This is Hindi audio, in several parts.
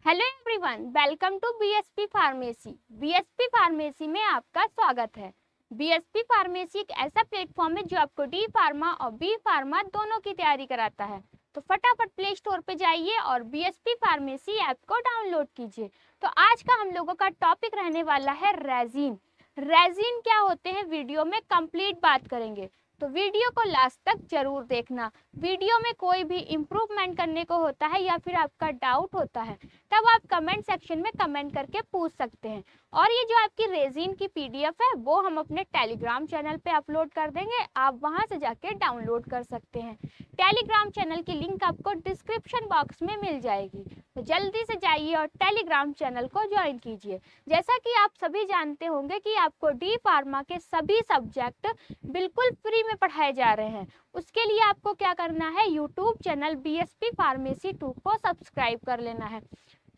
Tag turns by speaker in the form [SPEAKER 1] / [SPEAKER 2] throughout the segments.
[SPEAKER 1] Hello everyone, welcome to BSP pharmacy. BSP pharmacy में आपका स्वागत है। बीएसपी फार्मेसी एक ऐसा प्लेटफॉर्म है जो आपको डी फार्मा और बी फार्मा दोनों की तैयारी कराता है। तो फटाफट प्ले स्टोर पे जाइए और बीएसपी फार्मेसी ऐप को डाउनलोड कीजिए। तो आज का हम लोगों का टॉपिक रहने वाला है रेजिन। रेजिन क्या होते हैं, वीडियो में कंप्लीट बात करेंगे, तो वीडियो को लास्ट तक जरूर देखना। वीडियो में कोई भी इम्प्रूवमेंट करने को होता है या फिर आपका डाउट होता है तब आप कमेंट सेक्शन में कमेंट करके पूछ सकते हैं। और ये जो आपकी रेजिन की पीडीएफ है वो हम अपने टेलीग्राम चैनल पे अपलोड कर देंगे, आप वहां से जाके डाउनलोड कर सकते हैं। टेलीग्राम चैनल की लिंक आपको डिस्क्रिप्शन बॉक्स में मिल जाएगी, तो जल्दी से जाइए और टेलीग्राम चैनल को ज्वाइन कीजिए। जैसा कि आप सभी जानते होंगे कि आपको डी फार्मा के सभी सब्जेक्ट बिल्कुल फ्री में पढ़ाए जा रहे हैं। उसके लिए आपको क्या करना है, यूट्यूब चैनल बीएसपी फार्मेसी 2 को सब्सक्राइब कर लेना है।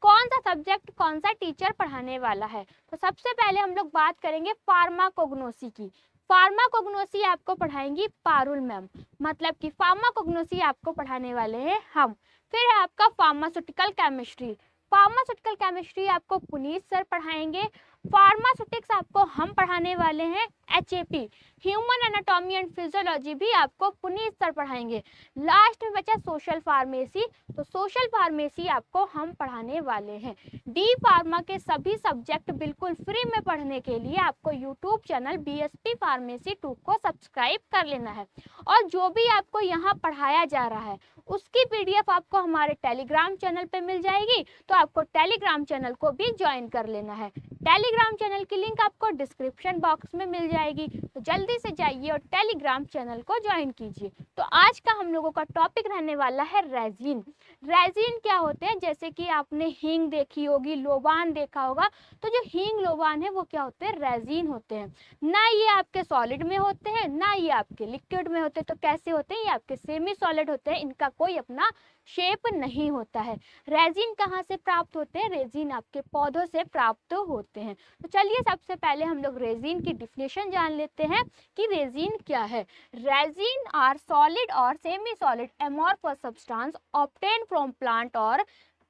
[SPEAKER 1] कौन सा सब्जेक्ट कौन सा टीचर पढ़ाने वाला है, तो सबसे पहले हम लोग बात करेंगे फार्माकोग्नोसी की। फार्माकोग्नोसी आपको पढ़ाएंगी पारुल मैम, मतलब कि फार्माकोग्नोसी आपको पढ़ाने वाले हैं हम। फिर है आपका फार्मास्यूटिकल केमिस्ट्री। फार्मास्यूटिकल केमिस्ट्री आपको पुनीत सर पढ़ाएंगे। फार्मास्यूटिक्स आपको हम पढ़ाने वाले हैं HAP, human anatomy and physiology भी आपको पुनीत सर पढ़ाएंगे। लास्ट में बचा सोशल फार्मेसी, तो सोशल फार्मेसी आपको हम पढ़ाने वाले हैं। डी फार्मा के सभी सब्जेक्ट बिल्कुल फ्री में पढ़ने के लिए आपको यूट्यूब चैनल बीएसपी फार्मेसी 2 को सब्सक्राइब कर लेना है। और जो भी आपको यहाँ पढ़ाया जा रहा है उसकी पीडीएफ आपको हमारे टेलीग्राम चैनल पे मिल जाएगी, तो आपको टेलीग्राम चैनल को भी ज्वाइन कर लेना है। टेलीग्राम चैनल की लिंक आपको डिस्क्रिप्शन बॉक्स में मिल जाएगी, तो जल्दी से जाइए और टेलीग्राम चैनल को ज्वाइन कीजिए। तो आज का हम लोगों का टॉपिक रहने वाला है रेजिन। रेजिन क्या होते हैं, जैसे कि आपने हींग देखी होगी, लोबान देखा होगा, तो जो हींग लोबान है वो क्या होते हैं, रेजिन होते हैं। ना ये आपके सॉलिड में होते हैं ना ये आपके लिक्विड में होते हैं, तो कैसे होते हैं, ये आपके सेमी सॉलिड होते हैं, इनका कोई अपना शेप नहीं होता है। रेजिन कहाँ से प्राप्त होते हैं, रेजिन आपके पौधों से प्राप्त होते हैं। तो चलिए सबसे पहले हम लोग रेजिन की डिफिनेशन जान लेते हैं कि रेजिन क्या है। रेजिन आर सॉलिड और semi solid amorphous substance obtained from plant or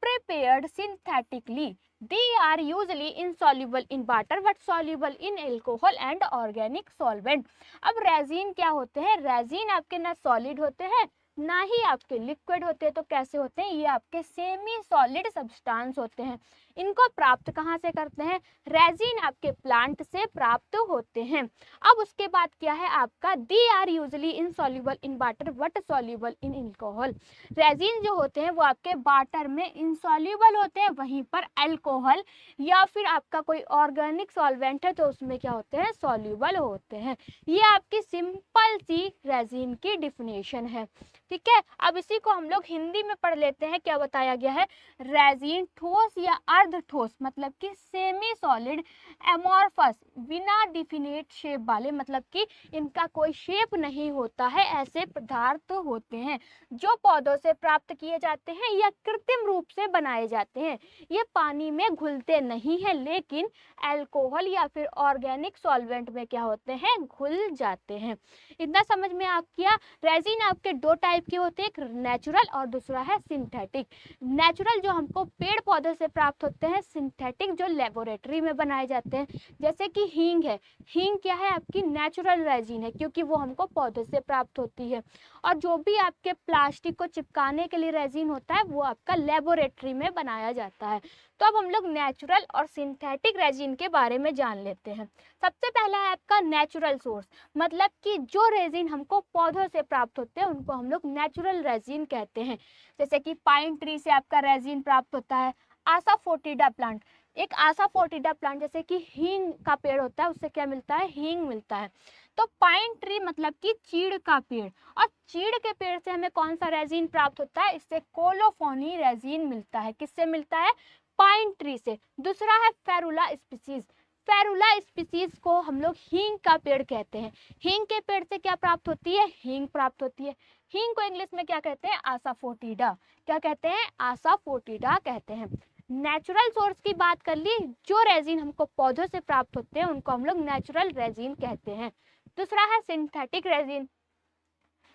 [SPEAKER 1] prepared synthetically. They are usually insoluble in water but soluble in alcohol and organic solvent. अब रेजिन क्या होते हैं, रेजिन आपके ना सॉलिड होते हैं ना ही आपके लिक्विड होते हैं, तो कैसे होते हैं, ये आपके सेमी सॉलिड सब्सटेंस होते हैं। इनको प्राप्त कहाँ से करते हैं, रेजिन आपके प्लांट से प्राप्त होते हैं। अब उसके बाद क्या है आपका, they are usually insoluble in water but soluble in alcohol. Resin जो होते हैं वो आपके वाटर में इनसॉल्युबल होते हैं, वहीं पर अल्कोहल या फिर आपका कोई ऑर्गेनिक सॉल्वेंट है तो उसमें क्या होते हैं, सॉल्युबल होते हैं। ये आपकी सिंपल सी रेजिन की डिफिनेशन है, ठीक है। अब इसी को हम लोग हिंदी में पढ़ लेते हैं। क्या बताया गया है, रेजिन ठोस या अर्ध ठोस मतलब कि सेमी सॉलिड एमॉर्फस बिना डिफिनेट शेप वाले, मतलब कि इनका कोई शेप नहीं होता है, ऐसे पदार्थ होते हैं जो पौधों से प्राप्त किए जाते हैं या कृत्रिम रूप से बनाए जाते हैं। ये पानी में घुलते नहीं है लेकिन अल्कोहल या फिर ऑर्गेनिक सॉल्वेंट में क्या होते हैं, घुल जाते हैं। इतना समझ में आ गया। रेजिन आपके दो टाइप के होते हैं, एक नेचुरल और दूसरा है सिंथेटिक। नेचुरल जो हमको पेड़ पौधे से प्राप्त होते हैं, सिंथेटिक जो लेबोरेटरी में बनाए जाते हैं। जैसे कि हींग है, हींग क्या है आपकी नेचुरल रेजिन है क्योंकि वो हमको पौधे से प्राप्त होती है। और जो भी आपके प्लास्टिक को चिपकाने के लिए रेजिन होता है वो आपका लेबोरेटरी में बनाया जाता है। तो अब हम लोग नेचुरल और सिंथेटिक रेजिन के बारे में जान लेते हैं। सबसे पहला है आपका नेचुरल सोर्स, मतलब कि जो रेजिन हमको पौधों से प्राप्त होते हैं उनको हम लोग नेचुरल रेजिन कहते हैं। जैसे कि पाइन ट्री से आपका रेजिन प्राप्त होता है। आसाफोटिडा प्लांट, एक आसाफोटिडा प्लांट जैसे कि हींग का पेड़ होता है, उससे क्या मिलता है, हींग मिलता है। तो पाइन ट्री मतलब कि चीड़ का पेड़, और चीड़ के पेड़ से हमें कौन सा रेजिन प्राप्त होता है, इससे कोलोफोनी रेजिन मिलता है। किससे मिलता है, पाइन ट्री से। दूसरा है फेरुला स्पीसीज। फेरुला स्पीसीज को हम लोग हींग का पेड़ कहते हैं। हींग के पेड़ से क्या प्राप्त होती है, हींग प्राप्त होती है। हींग को इंग्लिश में क्या कहते हैं, आसाफोटिडा। क्या कहते हैं, आसाफोटिडा कहते हैं। नेचुरल सोर्स की बात कर ली, जो रेजिन हमको पौधों से प्राप्त होते हैं उनको हम लोग नेचुरल रेजिन कहते हैं। दूसरा है सिंथेटिक रेजिन।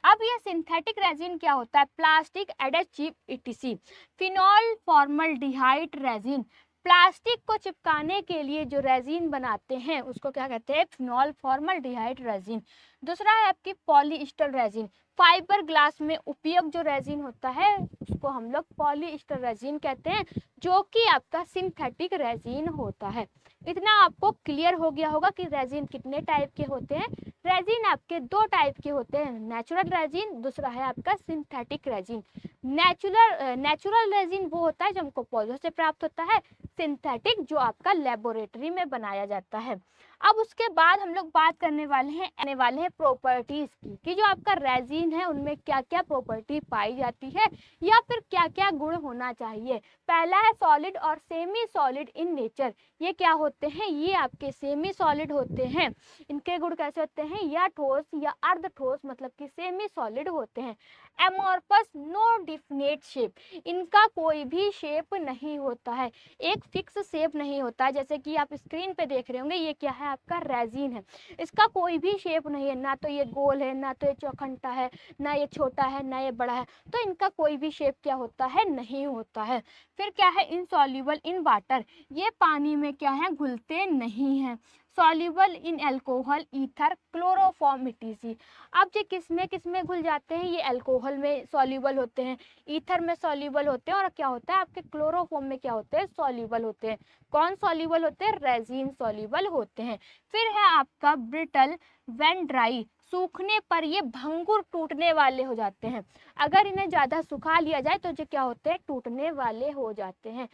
[SPEAKER 1] अब ये सिंथेटिक रेजिन क्या होता है, plastic adhesive etc. Phenol formaldehyde resin, plastic को चिपकाने के लिए जो रेजिन बनाते हैं उसको क्या कहते हैं, फिनॉल फॉर्मल्डिहाइड रेजिन। दूसरा है आपकी पॉलीस्टर रेजिन, फाइबर ग्लास में उपयोग जो रेजिन होता है उसको हम लोग पॉलीस्टर रेजिन कहते हैं, जो कि आपका सिंथेटिक रेजिन होता है। इतना आपको क्लियर हो गया होगा कि रेजिन कितने टाइप के होते हैं। रेजिन आपके दो टाइप के होते हैं, नेचुरल रेजिन, दूसरा है आपका सिंथेटिक रेजिन। नेचुरल रेजिन वो होता है जो हमको पौधों से प्राप्त होता है, सिंथेटिक जो आपका लेबोरेटरी में बनाया जाता है। अब उसके बाद हम लोग बात करने वाले हैं प्रॉपर्टीज की, कि जो आपका रेजिन है उनमें क्या क्या प्रॉपर्टी पाई जाती है या फिर क्या क्या गुण होना चाहिए। पहला है सॉलिड और सेमी सॉलिड इन नेचर। ये क्या होते हैं, ये आपके सेमी सॉलिड होते हैं। इनके गुण कैसे होते हैं, या ठोस या अर्ध ठोस, मतलब कि सेमी सॉलिड होते हैं। एमॉर्फस, नो डिफिनेट शेप, इनका कोई भी शेप नहीं होता है, एक फिक्स शेप नहीं होता है। जैसे कि आप स्क्रीन पे देख रहे होंगे, ये क्या है, आपका रेजिन है, इसका कोई भी शेप नहीं है, ना तो ये गोल है, ना तो ये चौखंटा है, ना ये छोटा है, ना ये बड़ा है, तो इनका कोई भी शेप क्या होता है, नहीं होता है। फिर क्या है, इनसॉल्युबल इन वाटर, ये पानी में क्या है, घुलते नहीं है। Soluble in alcohol, ether, chloroform, etc। अब ये किस में घुल जाते हैं, ये अल्कोहल में सॉल्युबल होते हैं, ईथर में सॉल्युबल होते हैं, और क्या होता है आपके क्लोरोफॉर्म में क्या होते हैं, सॉल्युबल होते हैं। कौन सॉल्युबल होते हैं, रेजिन सॉल्युबल होते हैं। फिर है आपका ब्रिटल, व्हेन ड्राई, सूखने पर ये भंगुर टूटने वाले हो जाते हैं। अगर इन्हें ज्यादा सुखा लिया जाए तो ये क्या होते हैं, टूटने वाले हो जाते हैं।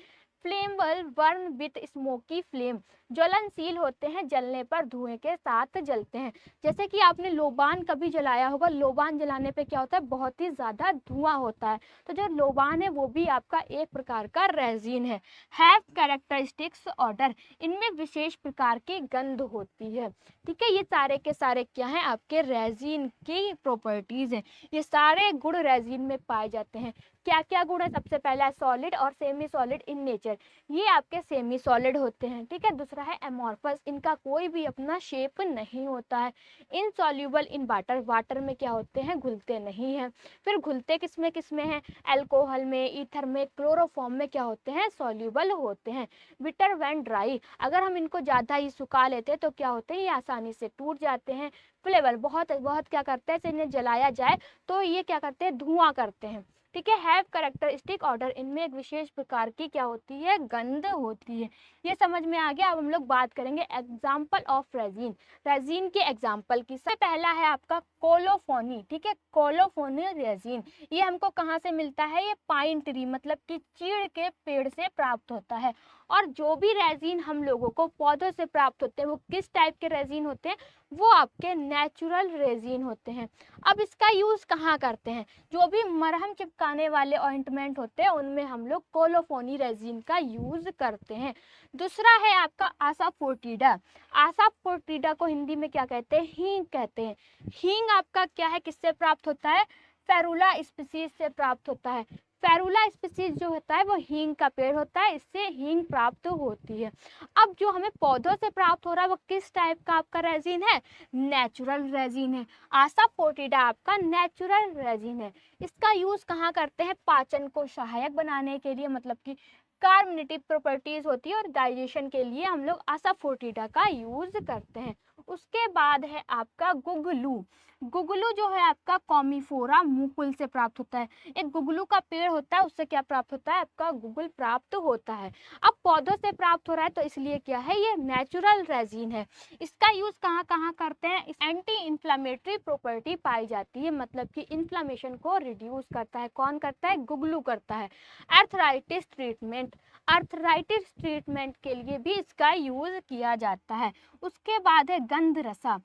[SPEAKER 1] Flammable, burn with smoky flame, ज्वलनशील होते हैं, जलने पर धुएं के साथ जलते हैं। जैसे कि आपने लोबान कभी जलाया होगा, लोबान जलाने पे क्या होता है, बहुत ही ज्यादा धुआं होता है, तो जो लोबान है वो भी आपका एक प्रकार का रेजिन है। हैव कैरेक्टरिस्टिक्स ऑर्डर, इनमें विशेष प्रकार की गंध होती है। ठीक है, ये सारे के सारे क्या हैं, आपके रेजिन की प्रॉपर्टीज हैं। ये सारे गुण रेजिन में पाए जाते हैं। क्या क्या गुण है, सबसे पहला सॉलिड और सेमी सॉलिड इन नेचर, ये आपके सेमी सॉलिड होते हैं। ठीक है, दूसरा है एमॉर्फस, इनका कोई भी अपना शेप नहीं होता है। इनसॉल्युबल इन वाटर, वाटर में क्या होते हैं, घुलते नहीं हैं। फिर घुलते किसमें हैं, अल्कोहल में, ईथर में, क्लोरोफॉर्म में क्या होते हैं, सॉल्युबल होते हैं। बिटर व्हेन ड्राई, अगर हम इनको ज़्यादा ही सुखा लेते हैं तो क्या होते हैं, ये आसानी से टूट जाते हैं। फ्लेवर, बहुत बहुत क्या करते हैं, इन्हें जलाया जाए तो ये क्या करते हैं, धुआं करते हैं। ठीक है, हैव कैरेक्टरिस्टिक ऑर्डर, इनमें एक विशेष प्रकार की क्या होती है, गंध होती है। ये समझ में आ गया। अब हम लोग बात करेंगे एग्जाम्पल ऑफ रेजिन, रेजिन के एग्जाम्पल की। सबसे पहला है आपका कोलोफोनी। ठीक है, कोलोफोनी रेजिन, ये हमको कहाँ से मिलता है, ये पाइन ट्री मतलब कि चीड़ के पेड़ से प्राप्त होता है। और जो भी रेजिन हम लोगों को पौधों से प्राप्त होते हैं वो किस टाइप के रेजिन होते हैं, वो आपके नेचुरल रेजिन होते हैं। अब इसका यूज कहाँ करते हैं, जो भी मरहम चिपकाने वाले ऑइंटमेंट होते हैं उनमें हम लोग कोलोफोनी रेजिन का यूज करते हैं। दूसरा है आपका आसाफोटिडा, आसाफोटिडा को हिंदी में क्या कहते हैं, हींग कहते हैं। हींग आपका क्या है, किससे प्राप्त होता है, फेरुला स्पीसीज से प्राप्त होता है। फेरुला स्पीसीज जो होता है वो हींग का पेड़ होता है, इससे हींग प्राप्त होती है। अब जो हमें पौधों से प्राप्त हो रहा है वो किस टाइप का आपका रेजिन है, नेचुरल रेजिन है। आसाफोटिडा आपका नेचुरल रेजिन है। इसका यूज कहाँ करते हैं, पाचन को सहायक बनाने के लिए, मतलब कि कार्बोनेटिव प्रॉपर्टीज होती है, और डाइजेशन के लिए हम लोग आसाफोटिडा का यूज करते हैं। उसके बाद है आपका गुगलू। गुगलू जो है आपका कॉमीफोरा मुकुल से प्राप्त होता है। एक गुगलू का पेड़ होता है, उससे क्या प्राप्त होता है, आपका गुगल प्राप्त होता है। अब पौधों से प्राप्त हो रहा है तो इसलिए क्या है, ये नेचुरल रेजिन है। इसका यूज कहाँ कहाँ करते हैं, एंटी इंफ्लेमेटरी प्रॉपर्टी पाई जाती है, मतलब कि इन्फ्लेमेशन को रिड्यूस करता है। कौन करता है, गुगलू करता है। आर्थराइटिस ट्रीटमेंट, आर्थराइटिस ट्रीटमेंट के लिए भी इसका यूज किया जाता है। उसके बाद है गंध रसा।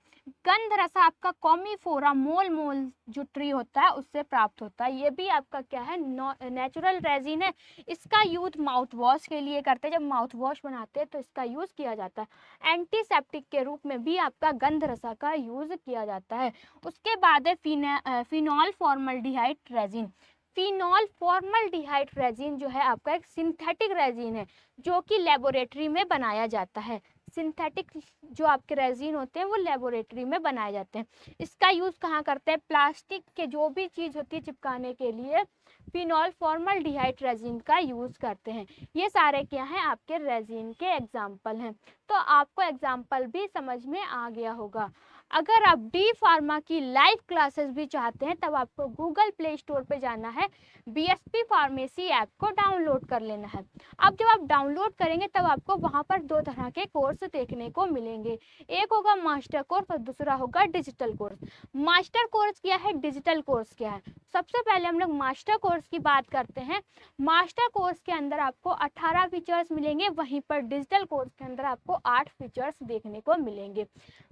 [SPEAKER 1] गंध रसा आपका कॉमीफोरा मोल जो ट्री होता है उससे प्राप्त होता है। ये भी आपका क्या है, नेचुरल रेजिन है। इसका यूज माउथ वॉश के लिए करते हैं, जब माउथ वॉश बनाते हैं तो इसका यूज किया जाता है। एंटीसेप्टिक के रूप में भी आपका गंध रसा का यूज किया जाता है। उसके बाद है phenol formaldehyde resin. Phenol formaldehyde resin जो है आपका एक सिंथेटिक रेजिन है, जो कि लेबोरेटरी में बनाया जाता है। सिंथेटिक जो आपके रेजिन होते हैं वो लेबोरेटरी में बनाए जाते हैं। इसका यूज़ कहाँ करते हैं? प्लास्टिक के जो भी चीज़ होती है चिपकाने के लिए फिनॉल फॉर्मल्डिहाइड रेजिन का यूज़ करते हैं। ये सारे क्या हैं? आपके रेजिन के एग्जाम्पल हैं। तो आपको एग्जाम्पल भी समझ में आ गया होगा। अगर आप डी फार्मा की लाइव क्लासेस भी चाहते हैं तब आपको गूगल प्ले स्टोर पे जाना है, बीएसपी फार्मेसी ऐप को डाउनलोड कर लेना है। अब जब आप डाउनलोड करेंगे तब आपको वहाँ पर दो तरह के कोर्स देखने को मिलेंगे, एक होगा मास्टर कोर्स और दूसरा होगा डिजिटल कोर्स। मास्टर कोर्स क्या है, डिजिटल कोर्स क्या है? सबसे पहले हम लोग मास्टर कोर्स की बात करते हैं। मास्टर कोर्स के अंदर आपको 18 फीचर्स मिलेंगे, वहीं पर डिजिटल कोर्स के अंदर आपको 8 फीचर्स देखने को मिलेंगे।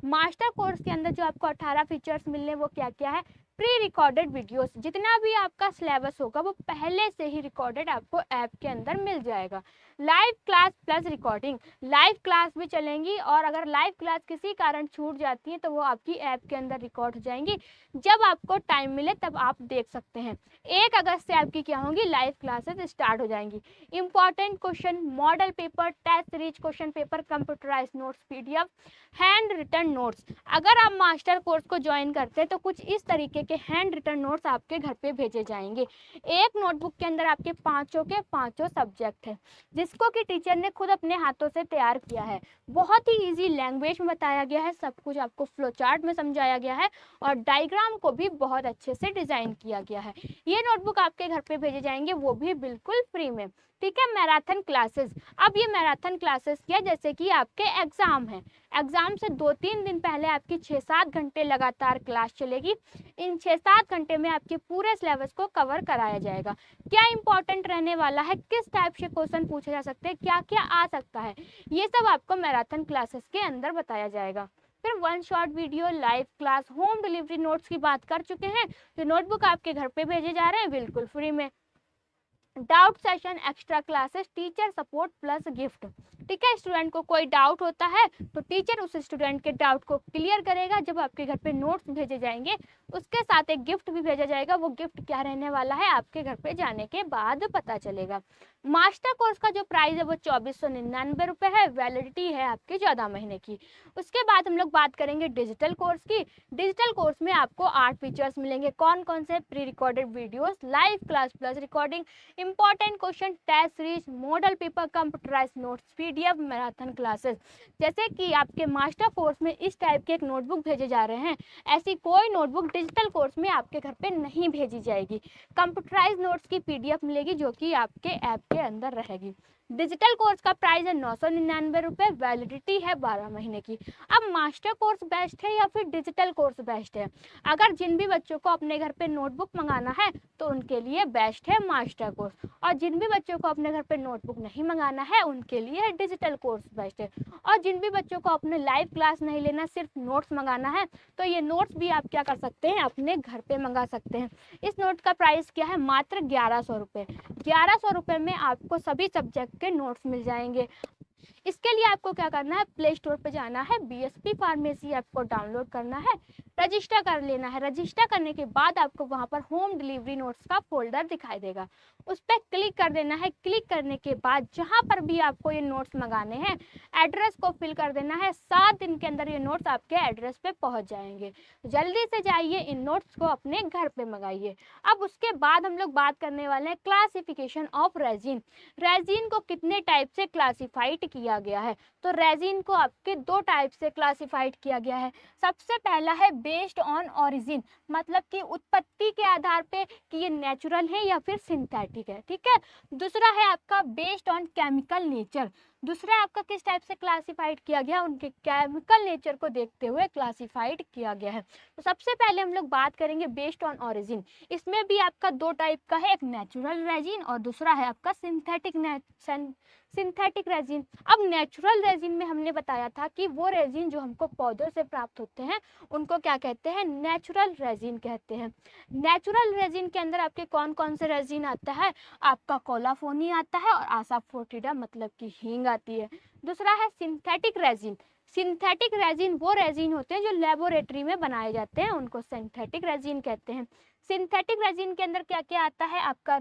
[SPEAKER 1] मास्टर कोर्स के अंदर जो आपको 18 फीचर्स मिलने वो क्या क्या है? प्री रिकॉर्डेड वीडियोस, जितना भी आपका सिलेबस होगा वो पहले से ही रिकॉर्डेड आपको ऐप के अंदर मिल जाएगा। Live class plus recording, live class भी चलेंगी और अगर लाइव क्लास किसी कारण छूट जाती है तो वो आपकी ऐप के अंदर रिकॉर्ड हो जाएंगी, जब आपको टाइम मिले तब आप देख सकते हैं। 1 अगस्त से आपकी क्या होंगी? लाइव क्लासेस स्टार्ट हो जाएंगी। Important question, model paper, test series question paper, computerize notes, PDF, hand written notes. अगर आप मास्टर कोर्स को ज्वाइन करते हैं तो कुछ इस तरीके के हैंड रिटन नोट्स आपके घर पे भेजे जाएंगे। एक नोटबुक के अंदर आपके पांचों के पांचों सब्जेक्ट है, जिसको कि टीचर ने खुद अपने हाथों से तैयार किया है। बहुत ही इजी लैंग्वेज में बताया गया है, सब कुछ आपको फ्लो चार्ट में समझाया गया है और डायग्राम को भी बहुत अच्छे से डिजाइन किया गया है। ये नोटबुक आपके घर पे भेजे जाएंगे, वो भी बिल्कुल फ्री में। ठीक है। मैराथन क्लासेस, अब ये मैराथन क्लासेस क्या, जैसे कि आपके एग्जाम है, एग्जाम से 2-3 दिन पहले आपकी 6-7 घंटे लगातार क्लास चलेगी। इन 6-7 घंटे में आपके पूरे सिलेबस को कवर कराया जाएगा। क्या इंपॉर्टेंट रहने वाला है, किस टाइप से क्वेश्चन पूछे जा सकते हैं, क्या क्या आ सकता है, ये सब आपको मैराथन क्लासेस के अंदर बताया जाएगा। फिर 1 short video, live class, home delivery notes की बात कर चुके हैं। तो नोटबुक आपके घर पे भेजे जा रहे हैं बिल्कुल फ्री में। Doubt session, extra classes, teacher support plus gift. ठीक है, स्टूडेंट को कोई डाउट होता है तो टीचर उस स्टूडेंट के डाउट को क्लियर करेगा। जब आपके घर पे नोट्स भेजे जाएंगे उसके साथ एक गिफ्ट भी भेजा जाएगा। वो गिफ्ट क्या रहने वाला है आपके घर पे जाने के बाद पता चलेगा। मास्टर कोर्स का जो प्राइस है वो 2499 रुपये है, वैलिडिटी है आपके 14 महीने की। उसके बाद हम लोग बात करेंगे डिजिटल कोर्स की। डिजिटल कोर्स में आपको 8 फीचर्स मिलेंगे। कौन कौन से? Pre recorded videos, live class plus recording, important question, test series, model paper, computerize notes, PDF, marathon classes. जैसे कि आपके मास्टर कोर्स में इस टाइप के एक नोटबुक भेजे जा रहे हैं, ऐसी कोई नोटबुक डिजिटल कोर्स में आपके घर पे नहीं भेजी जाएगी। कंप्यूटराइज नोट्स की पीडीएफ मिलेगी जो कि आपके ऐप के अंदर रहेगी। डिजिटल कोर्स का प्राइस है 999 रुपये, वैलिडिटी है 12 महीने की। अब मास्टर कोर्स बेस्ट है या फिर डिजिटल कोर्स बेस्ट है? अगर जिन भी बच्चों को अपने घर पे नोटबुक मंगाना है तो उनके लिए बेस्ट है मास्टर कोर्स, और जिन भी बच्चों को अपने घर पे नोटबुक नहीं मंगाना है उनके लिए डिजिटल कोर्स बेस्ट है। और जिन भी बच्चों को अपने लाइव क्लास नहीं लेना, सिर्फ नोट्स मंगाना है, तो ये नोट्स भी आप क्या कर सकते हैं? अपने घर पे मंगा सकते हैं। इस नोट का प्राइस क्या है? मात्र 1100 रुपये। 1100 रुपये में आपको सभी सब्जेक्ट के नोट्स मिल जाएंगे। इसके लिए आपको क्या करना है? प्ले स्टोर पे जाना है, बीएसपी फार्मेसी ऐप को डाउनलोड करना है, रजिस्टर कर लेना है। रजिस्टर करने के बाद आपको वहां पर होम डिलीवरी नोट्स का फोल्डर दिखाई देगा, उस पर क्लिक कर देना है। क्लिक करने के बाद जहां पर भी आपको ये नोट्स मंगाने हैं, एड्रेस को फिल कर देना है। 7 दिन के अंदर ये नोट्स आपके एड्रेस पे पहुंच जाएंगे। जल्दी से जाइए, इन नोट्स को अपने घर पे मंगाइए। अब उसके बाद हम लोग बात करने वाले हैं क्लासिफिकेशन ऑफ रेजिन। रेजिन को कितने टाइप से क्लासिफाइड किया गया है? तो रेजिन को आपके 2 टाइप से क्लासिफाइड किया गया है। सबसे पहला है बेस्ड ऑन ओरिजिन, मतलब कि उत्पत्ति के आधार पे कि ये नेचुरल है या फिर सिंथेटिक है। ठीक है। दूसरा है आपका बेस्ड ऑन केमिकल नेचर। दूसरा आपका किस टाइप से क्लासिफाइड किया गया? उनके केमिकल नेचर को देखते हुए क्लासिफाइड किया गया है। तो सबसे पहले हम लोग बात करेंगे बेस्ड ऑन ओरिजिन। इसमें भी आपका 2 टाइप का है, एक नेचुरल रेजिन और दूसरा है आपका सिंथेटिक रेजिन। अब नेचुरल रेजिन में हमने बताया था कि वो रेजिन जो हमको पौधों से प्राप्त होते हैं उनको क्या कहते हैं? नेचुरल रेजिन कहते हैं। नेचुरल रेजिन के अंदर आपके कौन कौन से रेजिन आता है? आपका कोलाफोनी आता है और आसाफोटिडा मतलब कि हींग आती है। दूसरा है सिंथेटिक रेजिन। सिंथेटिक रेजिन वो रेजिन होते हैं जो लेबोरेटरी में बनाए जाते हैं, उनको सिंथेटिक रेजिन कहते हैं। सिंथेटिक रेजिन के अंदर क्या क्या आता है, आपका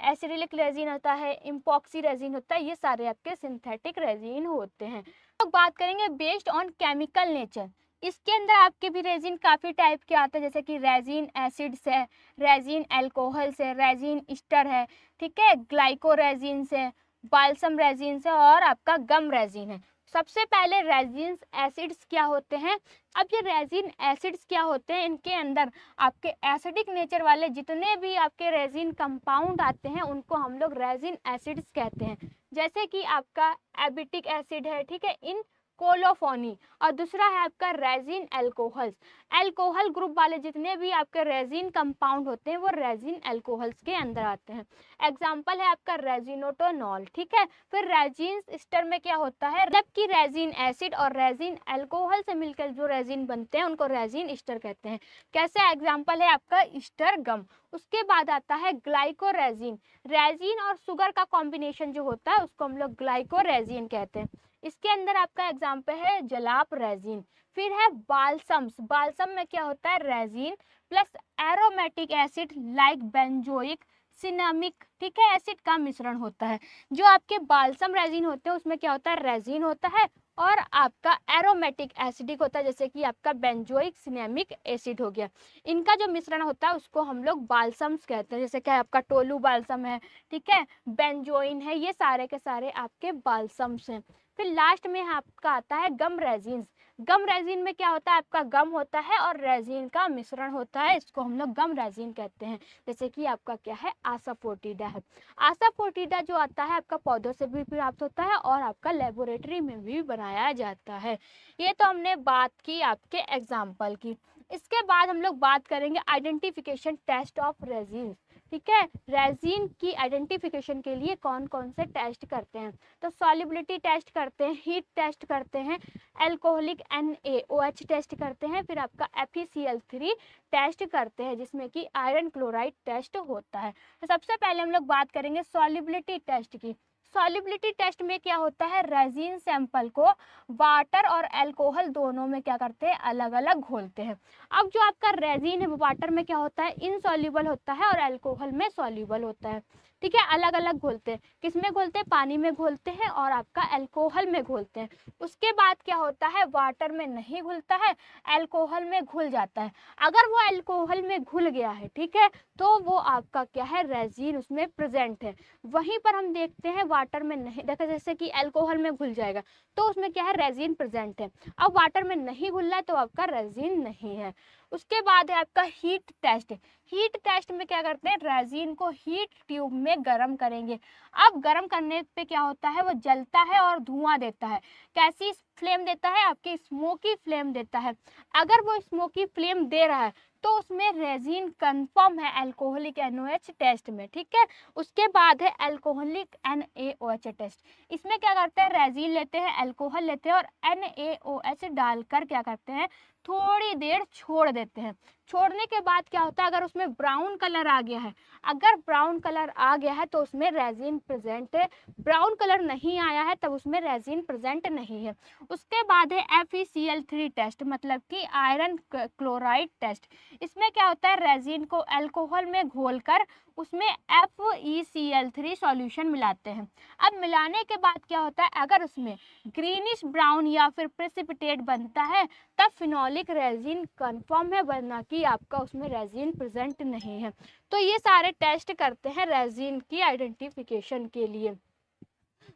[SPEAKER 1] एसिडिक रेजिन होता है, इम्पॉक्सी रेजिन होता है, ये सारे आपके सिंथेटिक रेजिन होते हैं। तो बात करेंगे बेस्ड ऑन केमिकल नेचर, इसके अंदर आपके भी रेजिन काफ़ी टाइप के आते हैं, जैसे कि रेजिन एसिड्स है, रेजिन एल्कोहल्स है, रेजिन ईस्टर है, ठीक है, ग्लाइको रेजिन है, बाल्सम रेजिन है और आपका गम रेजिन है। सबसे पहले रेजिन एसिड्स क्या होते हैं। अब ये रेजिन एसिड्स क्या होते हैं, इनके अंदर आपके एसिडिक नेचर वाले जितने भी आपके रेजिन कंपाउंड आते हैं उनको हम लोग रेजिन एसिड्स कहते हैं। जैसे कि आपका एबिटिक एसिड है, ठीक है, इन कोलोफोनी, और दूसरा है आपका रेजिन एल्कोहल्स। एल्कोहल ग्रुप वाले जितने भी आपके रेजिन कंपाउंड होते हैं वो रेजिन एल्कोहल्स के अंदर आते हैं। एग्जाम्पल है आपका रेजिनोटोनॉल, ठीक है। फिर रेजिन ईस्टर में क्या होता है, जबकि रेजिन एसिड और रेजिन एल्कोहल से मिलकर जो रेजिन बनते हैं उनको रेजिन ईस्टर कहते हैं। कैसे, एग्जाम्पल है आपका ईस्टर गम। उसके बाद आता है ग्लाइको रेजिन। रेजिन और शुगर का कॉम्बिनेशन जो होता है उसको हम लोग ग्लाइको रेजिन कहते हैं। इसके अंदर आपका एग्जाम्पल है जलाप रेजिन। फिर है बाल्सम्स। बाल्सम में क्या होता है, resin plus aromatic acid like benzoic cinnamic, ठीक है, एसिड का मिश्रण होता है। जो आपके बाल्सम रेजिन होते हैं उसमें क्या होता है, रेजिन होता है और आपका एरोमेटिक एसिडिक होता है, जैसे कि आपका बेंजोइक सिनेमिक एसिड हो गया। इनका जो मिश्रण होता है उसको हम लोग बाल्सम्स कहते हैं, जैसे कि आपका टोलू बाल्सम है, ठीक है, बेंजोइन है, ये सारे के सारे आपके बाल्सम्स हैं। फिर लास्ट में आपका आता है गम रेजिन। गम रेजिन में क्या होता है, आपका गम होता है और रेजिन का मिश्रण होता है, इसको हम लोग गम रेजिन कहते हैं। जैसे कि आपका क्या है, आसाफोटिडा है। आसाफोटिडा जो आता है आपका पौधों से भी प्राप्त होता है और आपका लेबोरेटरी में भी बनाया जाता है। ये तो हमने बात की आपके एग्जाम्पल की। इसके बाद हम लोग बात करेंगे आइडेंटिफिकेशन टेस्ट ऑफ रेजिन, ठीक है। रेजिन की आइडेंटिफिकेशन के लिए कौन कौन से टेस्ट करते हैं, तो सॉल्युबिलिटी टेस्ट करते हैं, हीट टेस्ट करते हैं, एल्कोहलिक NaOH टेस्ट करते हैं, फिर आपका FeCl3 टेस्ट करते हैं, जिसमें कि आयरन क्लोराइड टेस्ट होता है। तो सबसे पहले हम लोग बात करेंगे सॉल्युबिलिटी टेस्ट की। सॉल्युबिलिटी टेस्ट में क्या होता है, रेजिन सैंपल को वाटर और अल्कोहल दोनों में क्या करते हैं, अलग अलग घोलते हैं। अब जो आपका रेजिन है वो वाटर में क्या होता है, इनसॉल्युबल होता है और अल्कोहल में सॉल्युबल होता है, ठीक है, अलग अलग घोलते हैं। किसमें घोलते हैं, पानी में घोलते हैं और आपका अल्कोहल में घोलते हैं। उसके बाद क्या होता है, वाटर में नहीं घुलता है, अल्कोहल में घुल जाता है। अगर वो अल्कोहल में घुल गया है, ठीक है, तो वो आपका क्या है, रेजिन उसमें प्रेजेंट है। वहीं पर हम देखते हैं वाटर में नहीं, देखा जैसे कि अल्कोहल में घुल जाएगा तो उसमें क्या है, रेजिन प्रेजेंट है। अब वाटर में नहीं घुल रहा है तो आपका रेजिन नहीं है। उसके बाद है आपका हीट टेस्ट। हीट टेस्ट में क्या करते हैं, रेजिन को हीट ट्यूब में गर्म करेंगे। अब गर्म करने पे क्या होता है, वो जलता है और धुआं देता है। कैसी फ्लेम देता है, आपकी स्मोकी फ्लेम देता है। अगर वो स्मोकी फ्लेम दे रहा है तो उसमें रेजिन कंफर्म है अल्कोहलिक NaOH टेस्ट में, ठीक है। उसके बाद है अल्कोहलिक NaOH टेस्ट। इसमें क्या करते हैं, रेजिन लेते हैं, अल्कोहल लेते हैं और NaOH डालकर क्या करते हैं, थोड़ी देर छोड़ देते हैं। छोड़ने के बाद क्या होता है, अगर उसमें ब्राउन कलर आ गया है, अगर ब्राउन कलर आ गया है तो उसमें रेजिन प्रेजेंट है। ब्राउन कलर नहीं आया है तब उसमें रेजिन प्रेजेंट नहीं है। उसके बाद है FeCl3 टेस्ट, मतलब कि आयरन क्लोराइड टेस्ट। इसमें क्या होता है, रेजिन को अल्कोहल में घोलकर उसमें FeCl3 सॉल्यूशन मिलाते हैं। अब मिलाने के बाद क्या होता है, अगर उसमें ग्रीनिश ब्राउन या फिर प्रेसिपिटेट बनता है तब फिनोलिक रेजिन कंफर्म है, वरना कि आपका उसमें रेजिन प्रेजेंट नहीं है। तो ये सारे टेस्ट करते हैं रेजिन की आइडेंटिफिकेशन के लिए।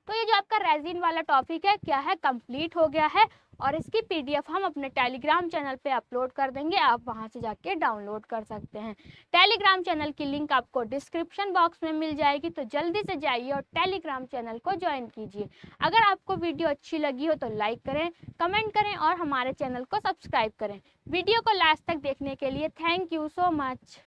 [SPEAKER 1] तो ये जो आपका रेजिन वाला टॉपिक है क्या है, कंप्लीट हो गया है और इसकी PDF हम अपने टेलीग्राम चैनल पे अपलोड कर देंगे, आप वहां से जाके डाउनलोड कर सकते हैं। टेलीग्राम चैनल की लिंक आपको डिस्क्रिप्शन बॉक्स में मिल जाएगी, तो जल्दी से जाइए और टेलीग्राम चैनल को ज्वाइन कीजिए। अगर आपको वीडियो अच्छी लगी हो तो लाइक करें, कमेंट करें और हमारे चैनल को सब्सक्राइब करें। वीडियो को लास्ट तक देखने के लिए थैंक यू सो मच।